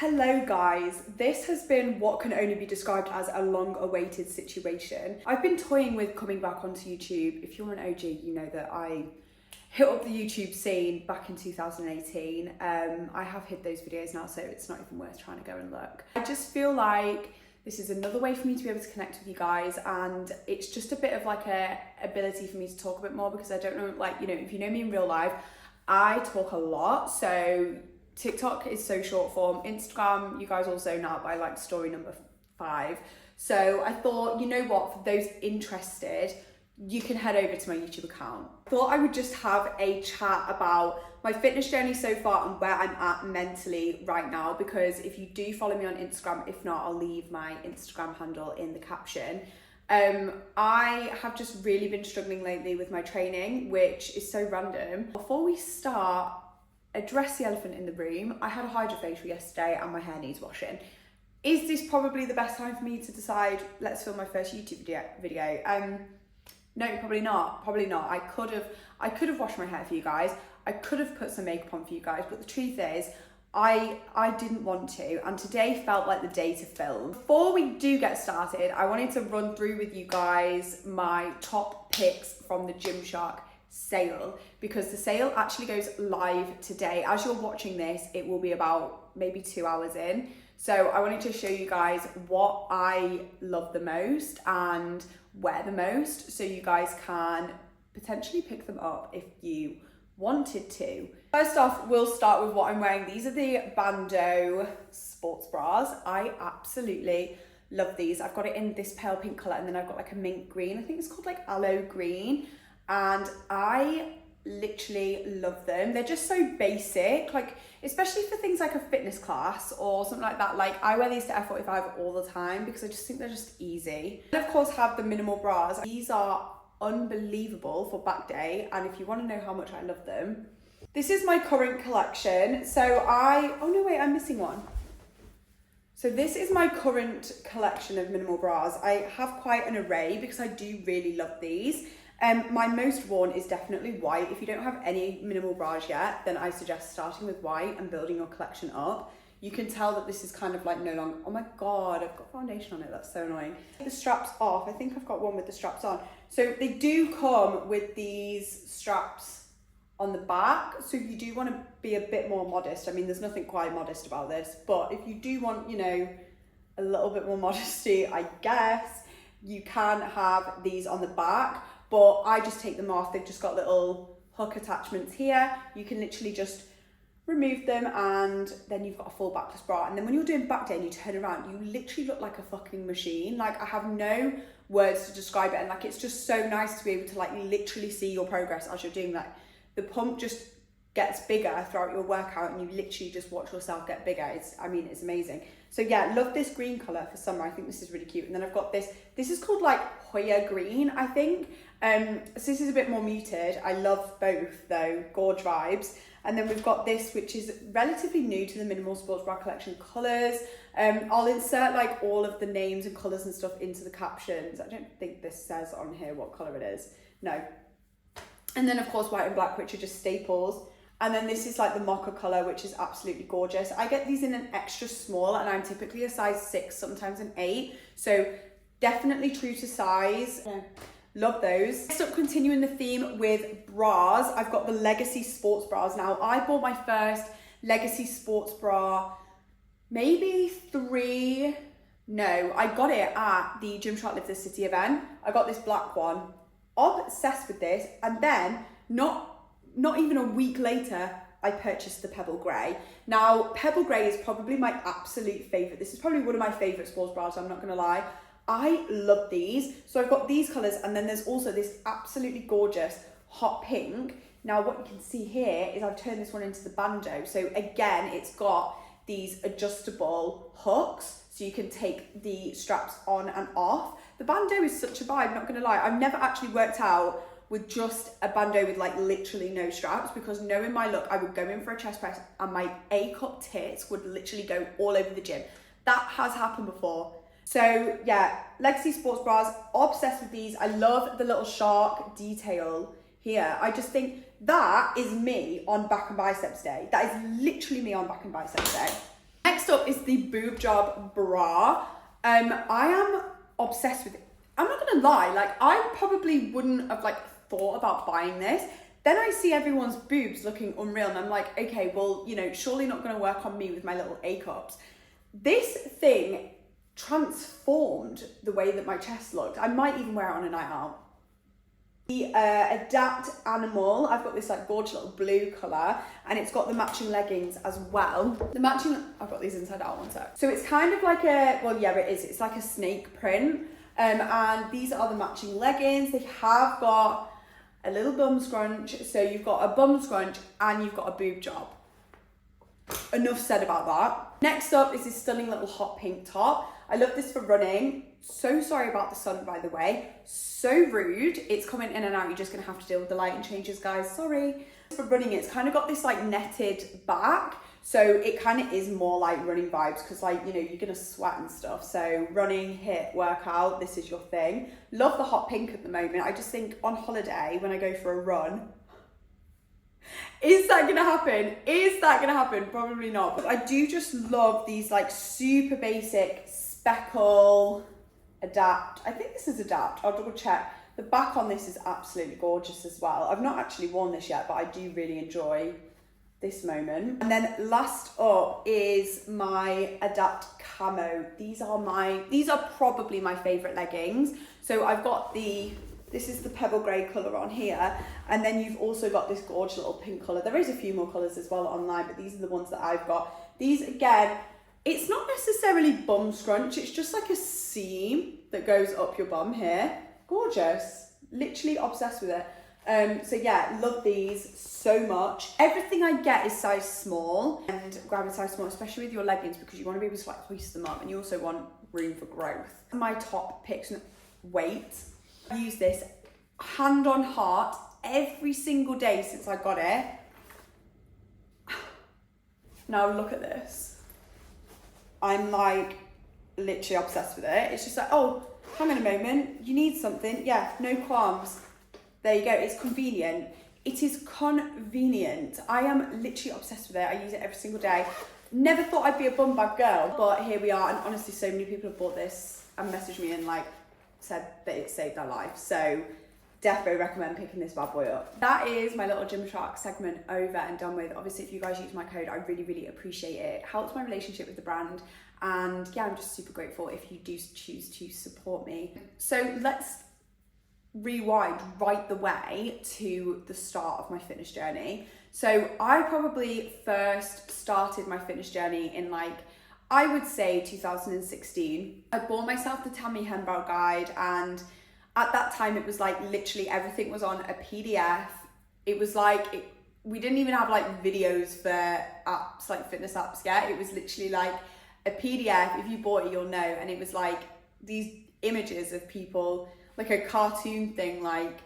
Hello guys, this has been what can only be described as a long-awaited situation. I've been toying with coming back onto YouTube. If you're an OG, you know that I hit up the YouTube scene back in 2018. I have hid those videos now, so it's not even worth trying to go and look. I just feel like this is another way for me to be able to connect with you guys, and it's just a bit of like a ability for me to talk a bit more, because I don't know, like, you know, if you know me in real life, I talk a lot. So TikTok is so short form. Instagram, you guys also know by like story number 5. So I thought, you know what, for those interested, you can head over to my YouTube account. Thought I would just have a chat about my fitness journey so far and where I'm at mentally right now, because if you do follow me on Instagram, if not, I'll leave my Instagram handle in the caption. I have just really been struggling lately with my training, which is so random. Before we start, address the elephant in the room. I had a hydrofacial yesterday and my hair needs washing. Is this probably the best time for me to decide, let's film my first YouTube video? No, probably not. I could have washed my hair for you guys. I could have put some makeup on for you guys, but the truth is, I didn't want to, and today felt like the day to film. Before we do get started, I wanted to run through with you guys my top picks from the Gymshark sale, because the sale actually goes live today. As you're watching this, it will be about maybe 2 hours in. So I wanted to show you guys what I love the most and wear the most, so you guys can potentially pick them up if you wanted to. First off, we'll start with what I'm wearing. These are the Bandeau Sports Bras. I absolutely love these. I've got it in this pale pink colour, and then I've got like a mint green. I think it's called like Aloe green. And I literally love them. They're just so basic, like especially for things like a fitness class or something like that. Like I wear these to F45 all the time because I just think they're just easy. And of course have the minimal bras. These are unbelievable for back day, and if you want to know how much I love them, this is my current collection. So oh no wait, I'm missing one. So this is my current collection of minimal bras. I have quite an array because I do really love these. My most worn is definitely white. If you don't have any minimal bras yet, then I suggest starting with white and building your collection up. You can tell that this is kind of like no longer, oh my God, I've got foundation on it, that's so annoying. The straps off, I think I've got one with the straps on. So they do come with these straps on the back. So if you do want to be a bit more modest, I mean, there's nothing quite modest about this, but if you do want, you know, a little bit more modesty, I guess, you can have these on the back. But I just take them off. They've just got little hook attachments here. You can literally just remove them, and then you've got a full backless bra. And then when you're doing back day and you turn around, you literally look like a fucking machine. Like, I have no words to describe it. And like, it's just so nice to be able to like literally see your progress as you're doing that. The pump just gets bigger throughout your workout, and you literally just watch yourself get bigger. It's amazing. So yeah, love this green color for summer. I think this is really cute. And then I've got this is called like Hoya green, I think. So this is a bit more muted. I love both though, gorge vibes. And then we've got this, which is relatively new to the Minimal Sports Bra collection colors. I'll insert like all of the names and colors and stuff into the captions. I don't think this says on here what color it is. No. And then of course white and black, which are just staples. And then this is like the mocha color, which is absolutely gorgeous. I get these in an extra small, and I'm typically a size 6, sometimes an 8. So definitely true to size. Yeah. Love those. Next up, continuing the theme with bras, I've got the Legacy Sports Bras. Now, I bought my first Legacy Sports Bra maybe I got it at the Gymshark Live the City event. I got this black one, obsessed with this, and then not even a week later, I purchased the Pebble Grey. Now, Pebble Grey is probably my absolute favourite. This is probably one of my favourite sports bras, I'm not gonna lie. I love these. So I've got these colours, and then there's also this absolutely gorgeous hot pink. Now what you can see here is I've turned this one into the bandeau. So again, it's got these adjustable hooks, so you can take the straps on and off. The bandeau is such a vibe, not gonna lie. I've never actually worked out with just a bandeau with like literally no straps, because knowing my look, I would go in for a chest press and my A-cup tits would literally go all over the gym. That has happened before. So yeah, Legacy Sports Bras, obsessed with these. I love the little shark detail here. I just think that is me on back and biceps day. That is literally me on back and biceps day. Next up is the boob job bra. I am obsessed with it. I'm not gonna lie, like I probably wouldn't have like thought about buying this. Then I see everyone's boobs looking unreal and I'm like, okay, well, you know, surely not gonna work on me with my little A-cups. This thing transformed the way that my chest looked. I might even wear it on a night out. The Adapt Animal, I've got this like gorgeous little blue colour and it's got the matching leggings as well. The matching, I've got these inside out, one sec. So it's kind of like a, well yeah it is, it's like a snake print. And these are the matching leggings. They have got a little bum scrunch. So you've got a bum scrunch and you've got a boob job. Enough said about that. Next up is this stunning little hot pink top. I love this for running. So sorry about the sun, by the way. So rude. It's coming in and out. You're just gonna have to deal with the lighting changes, guys. Sorry. For running, it's kind of got this like netted back. So it kind of is more like running vibes because like, you know, you're gonna sweat and stuff. So running, HIIT, workout, this is your thing. Love the hot pink at the moment. I just think on holiday, when I go for a run, is that gonna happen? Is that gonna happen? Probably not. But I do just love these like super basic speckle Adapt. I think this is Adapt. I'll double check. The back on this is absolutely gorgeous as well. I've not actually worn this yet, but I do really enjoy this moment. And then last up is my Adapt Camo. These are probably my favorite leggings. So I've got this is the pebble grey colour on here. And then you've also got this gorgeous little pink colour. There is a few more colours as well online, but these are the ones that I've got. These again, it's not necessarily bum scrunch. It's just like a seam that goes up your bum here. Gorgeous, literally obsessed with it. So yeah, love these so much. Everything I get is size small, and grab a size small, especially with your leggings, because you want to be able to like hoist them up and you also want room for growth. My top picks weight. I use this hand on heart every single day since I got it. Now look at this. I'm like literally obsessed with it. It's just like, oh, hang on a moment, you need something. Yeah, no qualms. There you go, it's convenient. It is convenient. I am literally obsessed with it. I use it every single day. Never thought I'd be a bum bag girl, but here we are. And honestly, so many people have bought this and messaged me and like said that it saved their life. So definitely recommend picking this bad boy up. That is my little Gymshark segment over and done with. Obviously, if you guys use my code, I really, really appreciate it. It helps my relationship with the brand. And yeah, I'm just super grateful if you do choose to support me. So let's rewind right the way to the start of my fitness journey. So I probably first started my fitness journey in like, I would say 2016. I bought myself the Tammy Hembrow guide, and at that time it was like literally everything was on a PDF. It was like, we didn't even have like videos for apps, like fitness apps yet. It was literally like a PDF. If you bought it, you'll know. And it was like these images of people, like a cartoon thing, like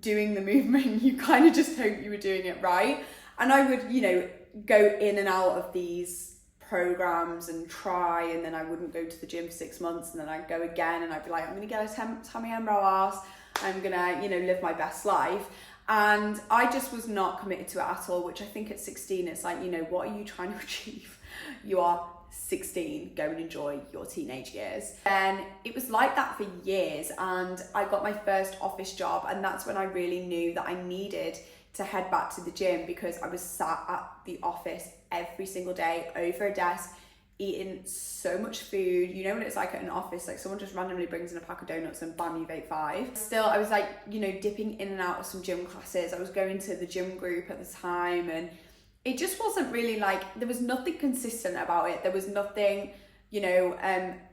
doing the movement. You kind of just hope you were doing it right. And I would, you know, go in and out of these programs and try, and then I wouldn't go to the gym for 6 months, and then I'd go again, and I'd be like, I'm gonna get a Tammy Hembrow ass, I'm gonna, you know, live my best life. And I just was not committed to it at all, which I think at 16, it's like, you know, what are you trying to achieve? You are 16, go and enjoy your teenage years. And it was like that for years, and I got my first office job, and that's when I really knew that I needed to head back to the gym, because I was sat at the office every single day over a desk eating so much food. You know what it's like at an office, like someone just randomly brings in a pack of donuts and bam, you've ate 5. Still, I was like, you know, dipping in and out of some gym classes. I was going to the gym group at the time, and it just wasn't really like, there was nothing consistent about it. There was nothing, you know,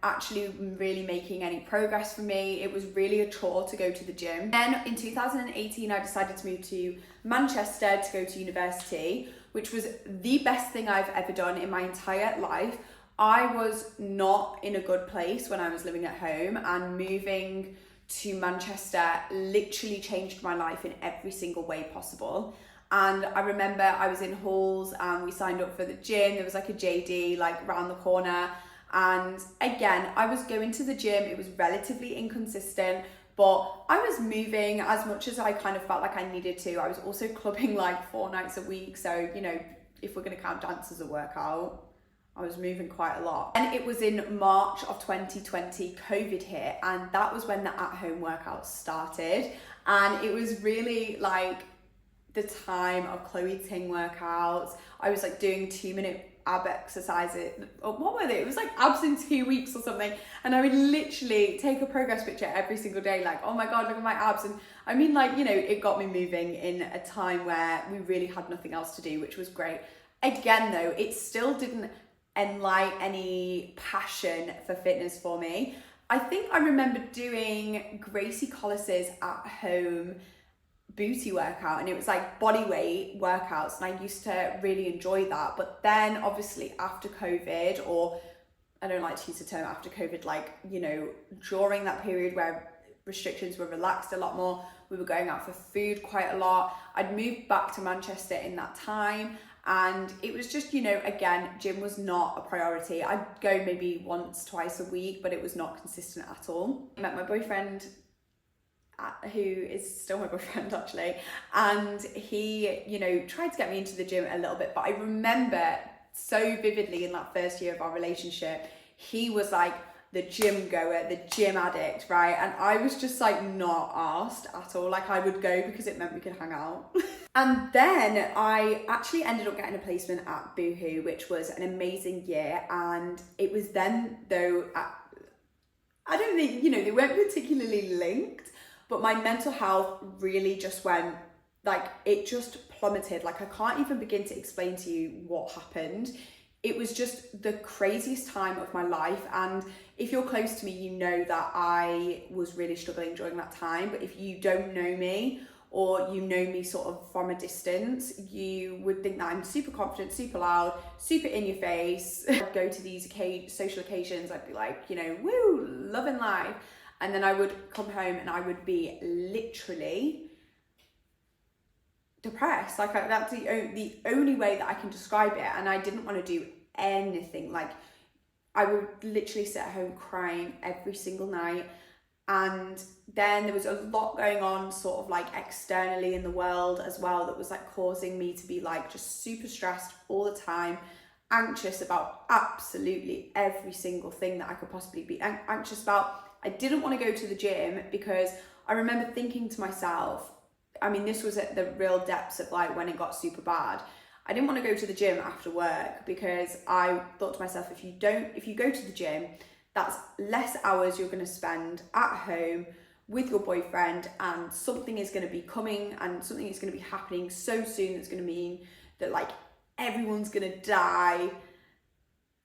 actually really making any progress for me. It was really a chore to go to the gym. Then in 2018, I decided to move to Manchester to go to university, which was the best thing I've ever done in my entire life. I was not in a good place when I was living at home, and moving to Manchester literally changed my life in every single way possible. And I remember I was in halls and we signed up for the gym. There was like a JD like around the corner. And again, I was going to the gym. It was relatively inconsistent, but I was moving as much as I kind of felt like I needed to. I was also clubbing like 4 nights a week. So, you know, if we're going to count dance as a workout, I was moving quite a lot. And it was in March of 2020, COVID hit, and that was when the at-home workouts started. And it was really like the time of Chloe Ting workouts. I was like doing 2-minute ab exercises. What were they? It was like abs in 2 weeks or something. And I would literally take a progress picture every single day, like, oh my God, look at my abs. And I mean, like, you know, it got me moving in a time where we really had nothing else to do, which was great. Again, though, it still didn't enlight any passion for fitness for me. I think I remember doing Gracie Collis's at home booty workout, and it was like body weight workouts, and I used to really enjoy that. But then obviously after COVID, or I don't like to use the term after COVID, like, you know, during that period where restrictions were relaxed a lot more, we were going out for food quite a lot. I'd moved back to Manchester in that time, and it was just, you know, again, gym was not a priority. I'd go maybe once, twice a week, but it was not consistent at all. I met my boyfriend, who is still my boyfriend actually, and he, you know, tried to get me into the gym a little bit, but I remember so vividly in that first year of our relationship, he was like the gym goer, the gym addict, right? And I was just like not asked at all. Like I would go because it meant we could hang out. And then I actually ended up getting a placement at Boohoo, which was an amazing year. And it was then, though, I don't think, you know, they weren't particularly linked, but my mental health really just went, like, it just plummeted. Like, I can't even begin to explain to you what happened. It was just the craziest time of my life. And if you're close to me, you know that I was really struggling during that time. But if you don't know me, or you know me sort of from a distance, you would think that I'm super confident, super loud, super in your face. I'd go to these social occasions, I'd be like, you know, woo, loving life. And then I would come home and I would be literally depressed. Like that's the only way that I can describe it. And I didn't want to do anything. Like I would literally sit at home crying every single night. And then there was a lot going on sort of like externally in the world as well that was like causing me to be like just super stressed all the time, anxious about absolutely every single thing that I could possibly be anxious about. I didn't want to go to the gym because I remember thinking to myself, I mean, this was at the real depths of like when it got super bad. I didn't want to go to the gym after work because I thought to myself, if you go to the gym, that's less hours you're going to spend at home with your boyfriend, and something is going to be coming and something is going to be happening so soon that's going to mean that like everyone's going to die.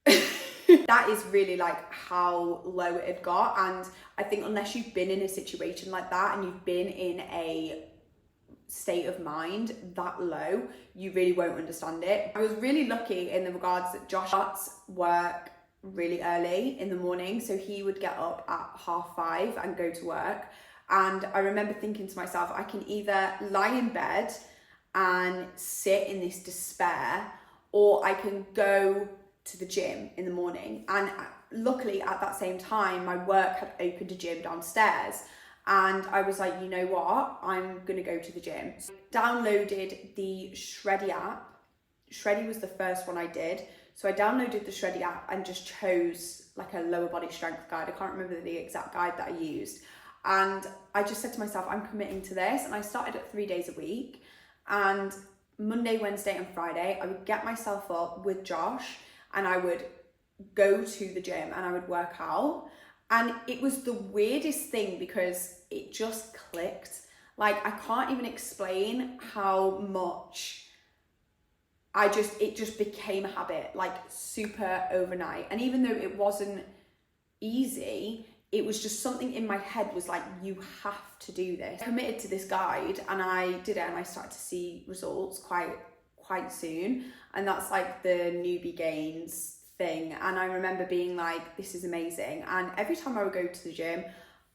That is really like how low it had got. And I think unless you've been in a situation like that and you've been in a state of mind that low, you really won't understand it. I was really lucky in the regards that Josh starts work really early in the morning, so he would get up at 5:30 and go to work. And I remember thinking to myself, I can either lie in bed and sit in this despair, or I can go to the gym in the morning. And luckily at that same time, my work had opened a gym downstairs, and I was like, you know what, I'm gonna go to the gym. So downloaded the Shreddy app. Shreddy was the first one I did. So I downloaded the Shreddy app and just chose like a lower body strength guide. I can't remember the exact guide that I used. And I just said to myself, I'm committing to this. And I started at 3 days a week. And Monday, Wednesday and Friday, I would get myself up with Josh and I would go to the gym and I would work out. And it was the weirdest thing because it just clicked. Like I can't even explain how much it just became a habit, like super overnight. And even though it wasn't easy, it was just something in my head was like, you have to do this. I committed to this guide and I did it, and I started to see results quite soon. And that's like the newbie gains thing. And I remember being like, this is amazing. And every time I would go to the gym,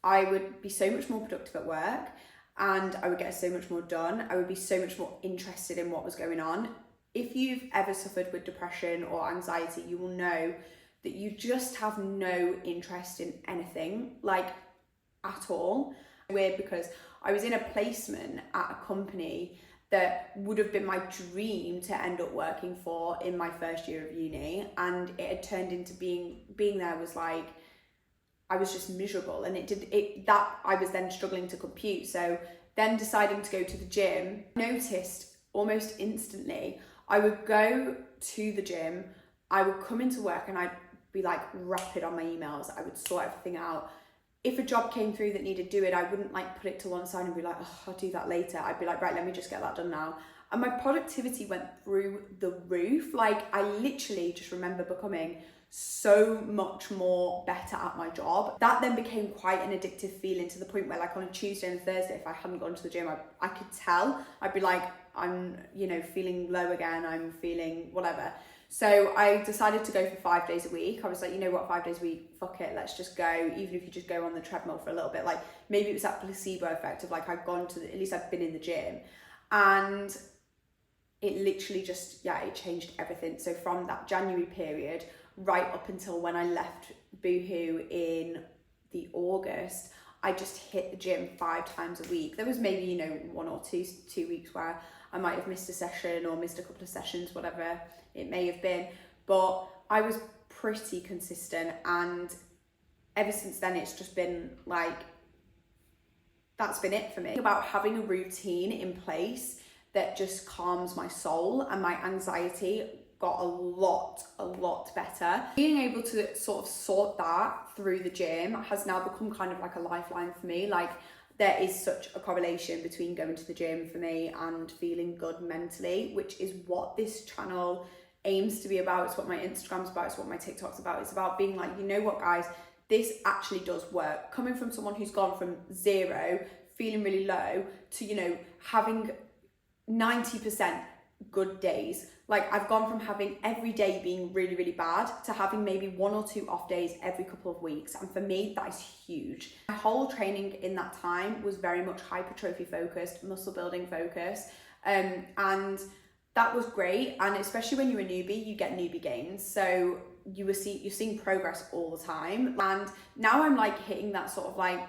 I would be so much more productive at work and I would get so much more done. I would be so much more interested in what was going on. If you've ever suffered with depression or anxiety, you will know that you just have no interest in anything, like at all. Weird, because I was in a placement at a company that would have been my dream to end up working for in my first year of uni, and it had turned into being there was like, I was just miserable, and that I was then struggling to compute. So then deciding to go to the gym, noticed almost instantly, I would go to the gym, I would come into work and I'd be like rapid on my emails, I would sort everything out. If a job came through that needed doing, I wouldn't like put it to one side and be like, oh, I'll do that later. I'd be like, right, let me just get that done now. And my productivity went through the roof. Like, I literally just remember becoming so much more better at my job. That then became quite an addictive feeling, to the point where like on a Tuesday and a Thursday, if I hadn't gone to the gym, I could tell. I'd be like, I'm, you know, feeling low again, I'm feeling whatever. So I decided to go for 5 days a week. I was like, you know what, 5 days a week, fuck it, let's just go. Even if you just go on the treadmill for a little bit, like maybe it was that placebo effect of like, I'd gone to at least I'd been in the gym, and it literally just, yeah, it changed everything. So from that January period right up until when I left Boohoo in the August, I just hit the gym 5 times a week. There was maybe, you know, 1 or 2 weeks where I might have missed a session or missed a couple of sessions, whatever it may have been, but I was pretty consistent. And ever since then, it's just been like, that's been it for me. About having a routine in place that just calms my soul, and my anxiety got a lot better. Being able to sort of sort that through the gym has now become kind of like a lifeline for me. Like, there is such a correlation between going to the gym for me and feeling good mentally, which is what this channel aims to be about. It's what my Instagram's about, it's what my TikTok's about. It's about being like, you know what guys, this actually does work. Coming from someone who's gone from 0, feeling really low, to, you know, having 90% good days. Like, I've gone from having every day being really bad to having maybe 1 or 2 off days every couple of weeks. And for me, that is huge. My whole training in that time was very much hypertrophy focused, muscle building focused. And that was great. And especially when you're a newbie, you get newbie gains. So you're seeing progress all the time. And now I'm like hitting that sort of like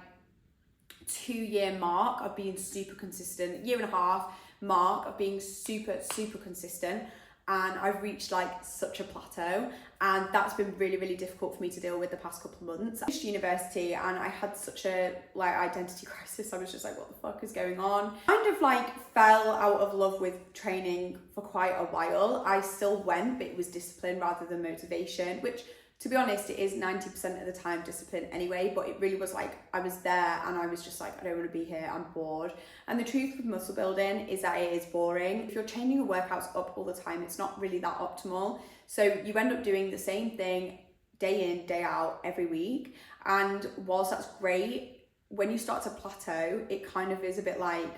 2-year mark of being super consistent, 1.5-year mark of being super consistent, and I've reached like such a plateau, and that's been really difficult for me to deal with the past couple of months. I finished university and I had such a like identity crisis. I was just like, what the fuck is going on? Kind of like fell out of love with training for quite a while. I still went, but it was discipline rather than motivation, which, to be honest, it is 90% of the time discipline anyway, but it really was like, I was there and I was just like, I don't want to be here, I'm bored. And the truth with muscle building is that it is boring. If you're changing your workouts up all the time, it's not really that optimal. So you end up doing the same thing day in, day out, every week. And whilst that's great, when you start to plateau, it kind of is a bit like,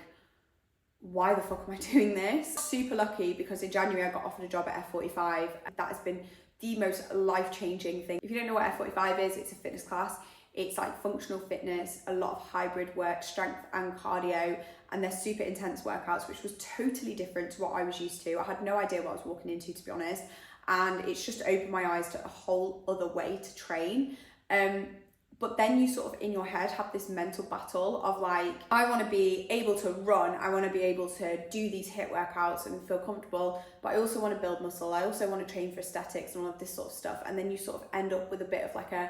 why the fuck am I doing this? Super lucky, because in January I got offered a job at F45. That has been the most life-changing thing. If you don't know what F45 is, it's a fitness class. It's like functional fitness, a lot of hybrid work, strength and cardio, and they're super intense workouts, which was totally different to what I was used to. I had no idea what I was walking into, to be honest, and it's just opened my eyes to a whole other way to train. But then you sort of in your head have this mental battle of like, I want to be able to run, I want to be able to do these HIIT workouts and feel comfortable, but I also want to build muscle, I also want to train for aesthetics and all of this sort of stuff. And then you sort of end up with a bit of like a,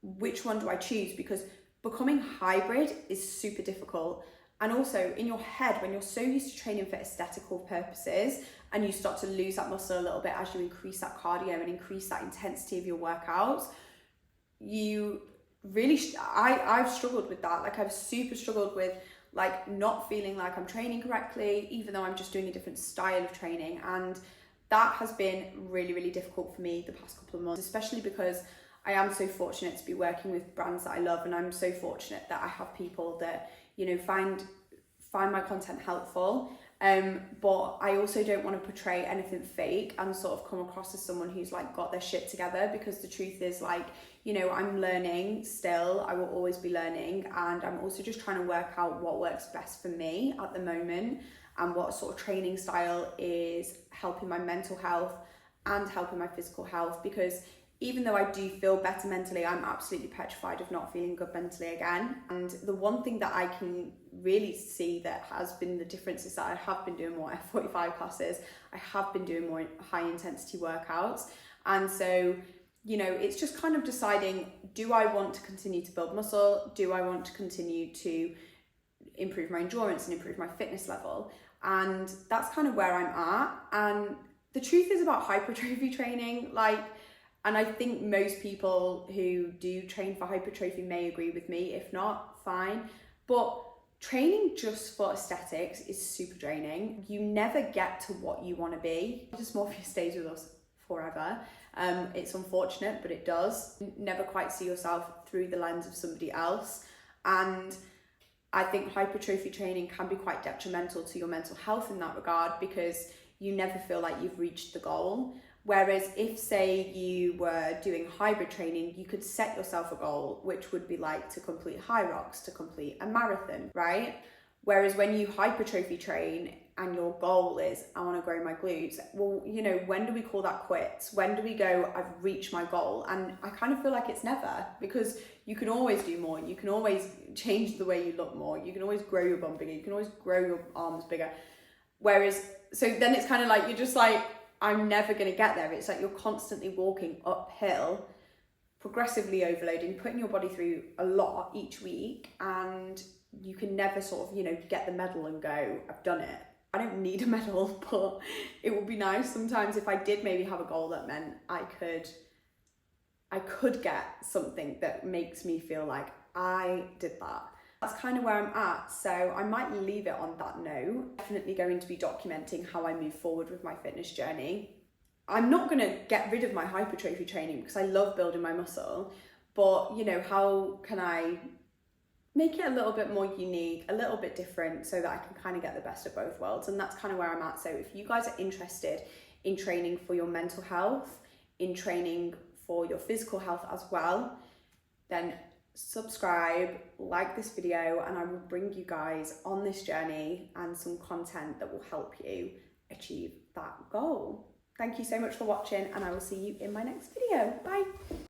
which one do I choose? Because becoming hybrid is super difficult. And also in your head, when you're so used to training for aesthetical purposes and you start to lose that muscle a little bit as you increase that cardio and increase that intensity of your workouts, you really I've struggled with that. Like, I've super struggled with like not feeling like I'm training correctly, even though I'm just doing a different style of training. And that has been really difficult for me the past couple of months, especially because I am so fortunate to be working with brands that I love, and I'm so fortunate that I have people that, you know, find my content helpful. But I also don't want to portray anything fake and sort of come across as someone who's like got their shit together, because the truth is, like, you know, I'm learning still, I will always be learning, and I'm also just trying to work out what works best for me at the moment and what sort of training style is helping my mental health and helping my physical health. Because Even though I do feel better mentally, I'm absolutely petrified of not feeling good mentally again. And the one thing that I can really see that has been the difference is that I have been doing more F45 classes. I have been doing more high intensity workouts. And so, you know, it's just kind of deciding, do I want to continue to build muscle? Do I want to continue to improve my endurance and improve my fitness level? And that's kind of where I'm at. And the truth is about hypertrophy training, and I think most people who do train for hypertrophy may agree with me. If not, fine. But training just for aesthetics is super draining. You never get to what you want to be. Dysmorphia stays with us forever. It's unfortunate, but it does. You never quite see yourself through the lens of somebody else. And I think hypertrophy training can be quite detrimental to your mental health in that regard, because you never feel like you've reached the goal. Whereas if, say, you were doing hybrid training, you could set yourself a goal, which would be like to complete high rocks, to complete a marathon, right? Whereas when you hypertrophy train and your goal is, I want to grow my glutes, well, you know, when do we call that quits? When do we go, I've reached my goal? And I kind of feel like it's never, because you can always do more. You can always change the way you look more. You can always grow your bum bigger. You can always grow your arms bigger. Whereas, so then it's kind of like, you're just like, I'm never going to get there. It's like you're constantly walking uphill, progressively overloading, putting your body through a lot each week, and you can never sort of, you know, get the medal and go, I've done it. I don't need a medal, but it would be nice sometimes if I did maybe have a goal that meant I could get something that makes me feel like I did that. That's kind of where I'm at, so I might leave it on that note. Definitely going to be documenting how I move forward with my fitness journey. I'm not going to get rid of my hypertrophy training because I love building my muscle, but, you know, how can I make it a little bit more unique, a little bit different, so that I can kind of get the best of both worlds? And that's kind of where I'm at. So if you guys are interested in training for your mental health, in training for your physical health as well, then subscribe, like this video, and I will bring you guys on this journey and some content that will help you achieve that goal. Thank you so much for watching, and I will see you in my next video. Bye.